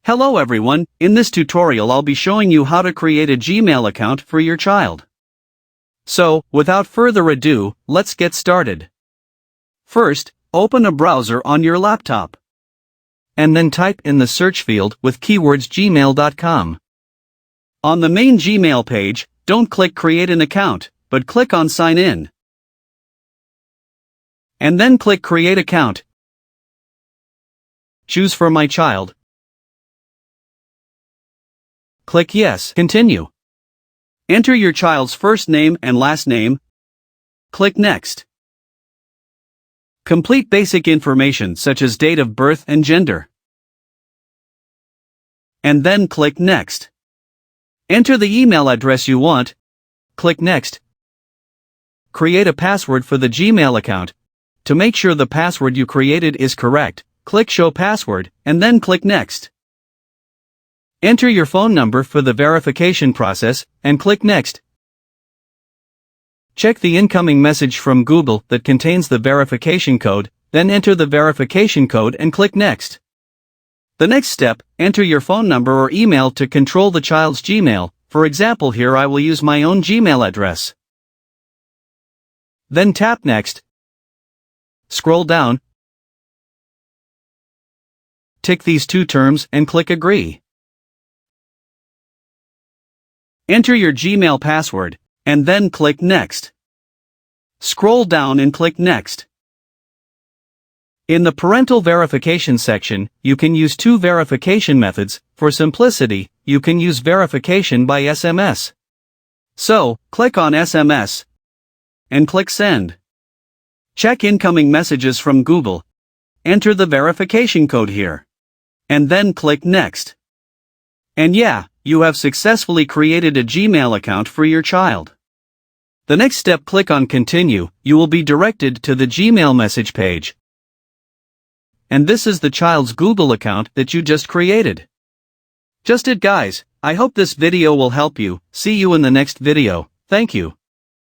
Hello everyone, in this tutorial I'll be showing you how to create a Gmail account for your child. So, without further ado, let's get started. First, open a browser on your laptop. And then type in the search field with keywords gmail.com. On the main Gmail page, don't click Create an Account, but click on Sign In. And then click Create Account. Choose For My Child. Click Yes, Continue. Enter your child's first name and last name. Click Next. Complete basic information such as date of birth and gender. And then click Next. Enter the email address you want. Click Next. Create a password for the Gmail account. To make sure the password you created is correct, click Show Password, and then click Next. Enter your phone number for the verification process, and click Next. Check the incoming message from Google that contains the verification code, then enter the verification code and click Next. The next step, enter your phone number or email to control the child's Gmail. For example, here I will use my own Gmail address. Then tap Next. Scroll down. Tick these two terms and click Agree. Enter your Gmail password, and then click Next. Scroll down and click Next. In the parental verification section, you can use two verification methods. For simplicity, you can use verification by SMS. So, click on SMS and click Send. Check incoming messages from Google. Enter the verification code here. And then click Next. And yeah, you have successfully created a Gmail account for your child. The next step, click on Continue. You will be directed to the Gmail message page. And this is the child's Google account that you just created. Just it, guys. I hope this video will help you. See you in the next video. Thank you.